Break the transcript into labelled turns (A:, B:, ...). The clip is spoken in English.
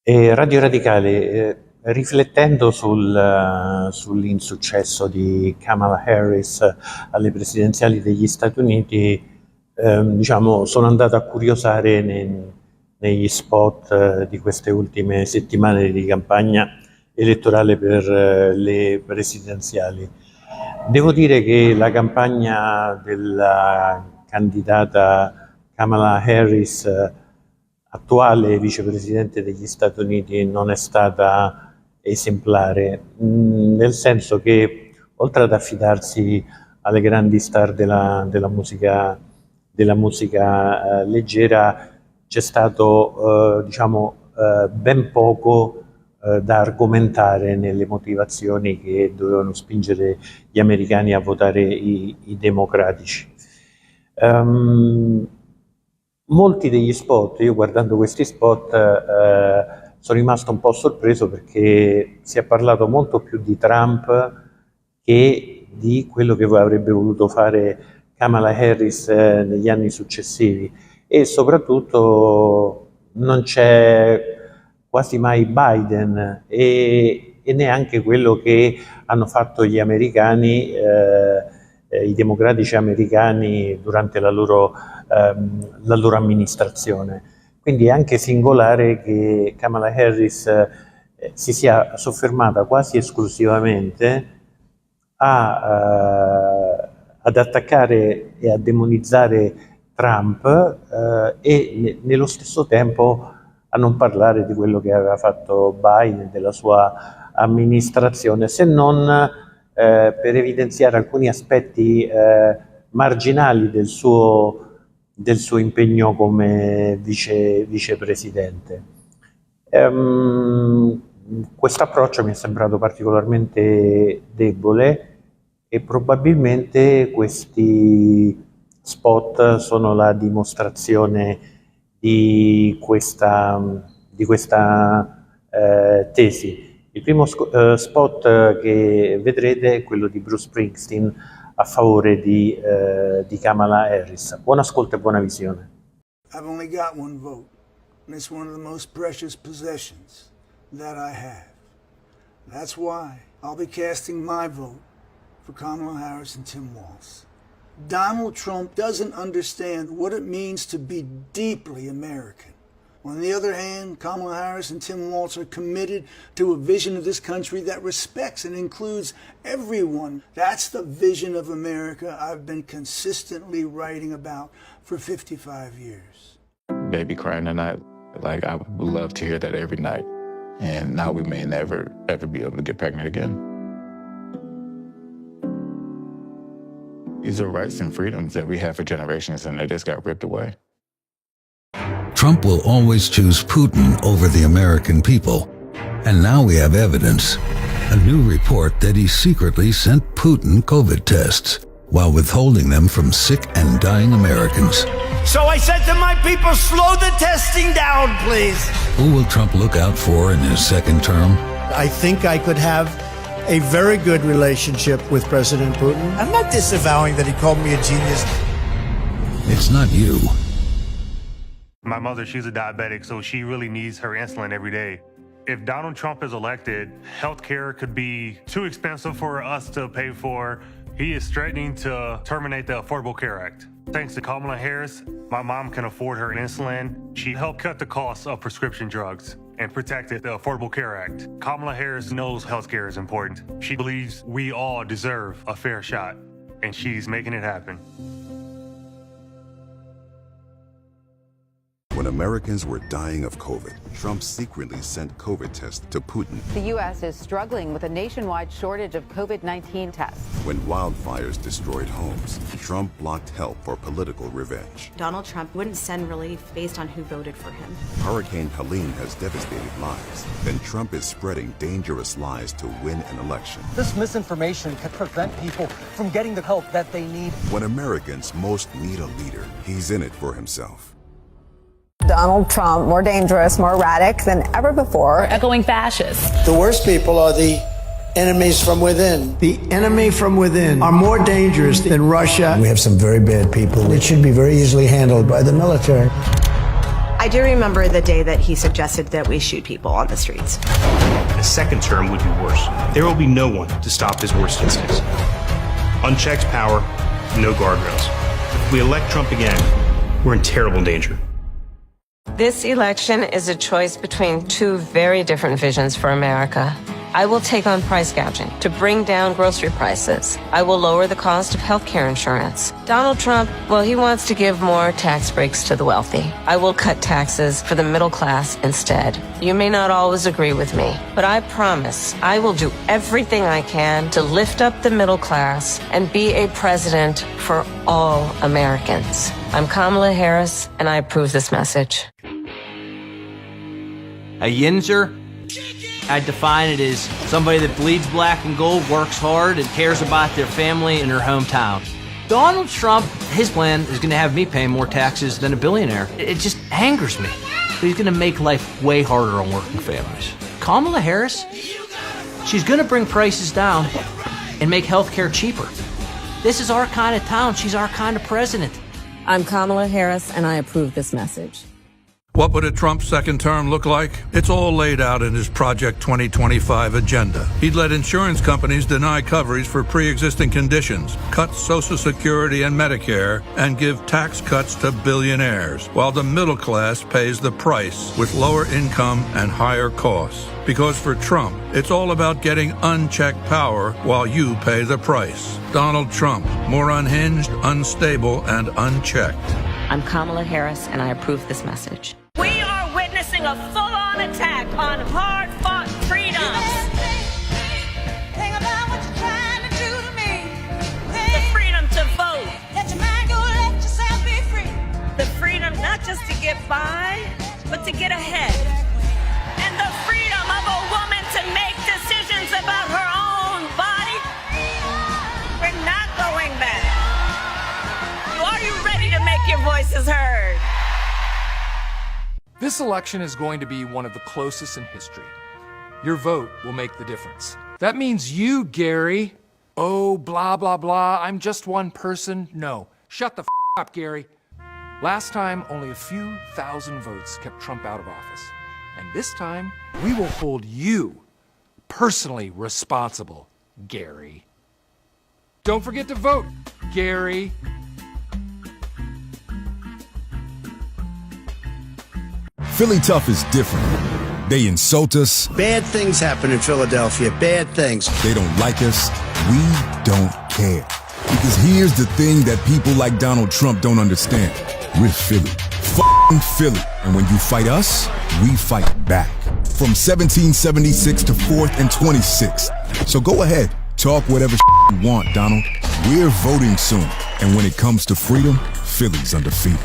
A: Radio Radicale, riflettendo sull'insuccesso di Kamala Harris alle presidenziali degli Stati Uniti, sono andato a curiosare negli spot di queste ultime settimane di campagna elettorale per le presidenziali. Devo dire che la campagna della candidata Kamala Harris, attuale vicepresidente degli Stati Uniti, non è stata esemplare, nel senso che oltre ad affidarsi alle grandi star della musica leggera, c'è stato ben poco da argomentare nelle motivazioni che dovevano spingere gli americani a votare i democratici. Molti degli spot, io guardando questi spot sono rimasto un po' sorpreso, perché si è parlato molto più di Trump che di quello che avrebbe voluto fare Kamala Harris negli anni successivi, e soprattutto non c'è quasi mai Biden e neanche quello che hanno fatto gli americani, i democratici americani durante la loro amministrazione. Quindi è anche singolare che Kamala Harris si sia soffermata quasi esclusivamente ad attaccare e a demonizzare Trump e nello stesso tempo a non parlare di quello che aveva fatto Biden, della sua amministrazione, se non per evidenziare alcuni aspetti marginali del suo impegno come vicepresidente. Questo approccio mi è sembrato particolarmente debole, e probabilmente questi spot sono la dimostrazione di questa tesi. Il primo spot che vedrete è quello di Bruce Springsteen a favore di Kamala Harris. Buon ascolto e buona visione.
B: I've only got one vote, and it's one of the most precious possessions that I have. That's why I'll be casting my vote for Kamala Harris and Tim Walz. Donald Trump doesn't understand what it means to be deeply American. On the other hand, Kamala Harris and Tim Walz are committed to a vision of this country that respects and includes everyone. That's the vision of America I've been consistently writing about for 55 years.
C: Baby crying tonight, like I would love to hear that every night. And now we may never, ever be able to get pregnant again. These are rights and freedoms that we have for generations, and they just got ripped away.
D: Trump will always choose Putin over the American people. And now we have evidence. A new report that he secretly sent Putin COVID tests while withholding them from sick and dying Americans.
E: So I said to my people, slow the testing down, please.
D: Who will Trump look out for in his second term?
F: I think I could have a very good relationship with President Putin.
E: I'm not disavowing that he called me a genius.
D: It's not you.
G: My mother, she's a diabetic, so she really needs her insulin every day. If Donald Trump is elected, healthcare could be too expensive for us to pay for. He is threatening to terminate the Affordable Care Act. Thanks to Kamala Harris, my mom can afford her insulin. She helped cut the costs of prescription drugs and protected the Affordable Care Act. Kamala Harris knows healthcare is important. She believes we all deserve a fair shot, and she's making it happen.
H: When Americans were dying of COVID, Trump secretly sent COVID tests to Putin.
I: The U.S. is struggling with a nationwide shortage of COVID-19 tests.
H: When wildfires destroyed homes, Trump blocked help for political revenge.
J: Donald Trump wouldn't send relief based on who voted for him.
H: Hurricane Helene has devastated lives. Then Trump is spreading dangerous lies to win an election.
K: This misinformation can prevent people from getting the help that they need.
H: When Americans most need a leader, he's in it for himself.
L: Donald Trump, more dangerous, more erratic than ever before.
M: Echoing fascists.
F: The worst people are the enemies from within. The enemy from within are more dangerous than Russia. We have some very bad people. It should be very easily handled by the military.
J: I do remember the day that he suggested that we shoot people on the streets.
M: A second term would be worse. There will be no one to stop his worst instincts. Unchecked power, no guardrails. If we elect Trump again, we're in terrible danger.
N: This election is a choice between two very different visions for America. I will take on price gouging to bring down grocery prices. I will lower the cost of healthcare insurance. Donald Trump, well, he wants to give more tax breaks to the wealthy. I will cut taxes for the middle class instead. You may not always agree with me, but I promise I will do everything I can to lift up the middle class and be a president for all Americans. I'm Kamala Harris, and I approve this message.
O: A Yinzer? I'd define it as somebody that bleeds black and gold, works hard, and cares about their family and their hometown. Donald Trump, his plan is going to have me paying more taxes than a billionaire. It just angers me. He's going to make life way harder on working families. Kamala Harris, she's going to bring prices down and make healthcare cheaper. This is our kind of town. She's our kind of president.
I: I'm Kamala Harris, and I approve this message.
P: What would a Trump second term look like? It's all laid out in his Project 2025 agenda. He'd let insurance companies deny coverage for pre-existing conditions, cut Social Security and Medicare, and give tax cuts to billionaires, while the middle class pays the price with lower income and higher costs. Because for Trump, it's all about getting unchecked power while you pay the price. Donald Trump, more unhinged, unstable, and unchecked.
N: I'm Kamala Harris, and I approve this message.
Q: We are witnessing a full-on attack on hard-fought freedoms. Think about what you're trying to do to me. The freedom to vote. Let your mind go, let yourself be free. The freedom not just to get by, but to get ahead. And the freedom of a woman to make decisions about her own body. We're not going back. Are you ready to make your voices heard?
R: This election is going to be one of the closest in history. Your vote will make the difference. That means you, Gary. Oh, blah, blah, blah, I'm just one person. No, shut the f*** up, Gary. Last time, only a few thousand votes kept Trump out of office. And this time, we will hold you personally responsible, Gary. Don't forget to vote, Gary.
S: Philly Tough is different. They insult us.
F: Bad things happen in Philadelphia. Bad things.
S: They don't like us. We don't care. Because here's the thing that people like Donald Trump don't understand. We're Philly. F***ing Philly. And when you fight us, we fight back. From 1776 to 4th and 26th. So go ahead. Talk whatever you want, Donald. We're voting soon. And when it comes to freedom, Philly's undefeated.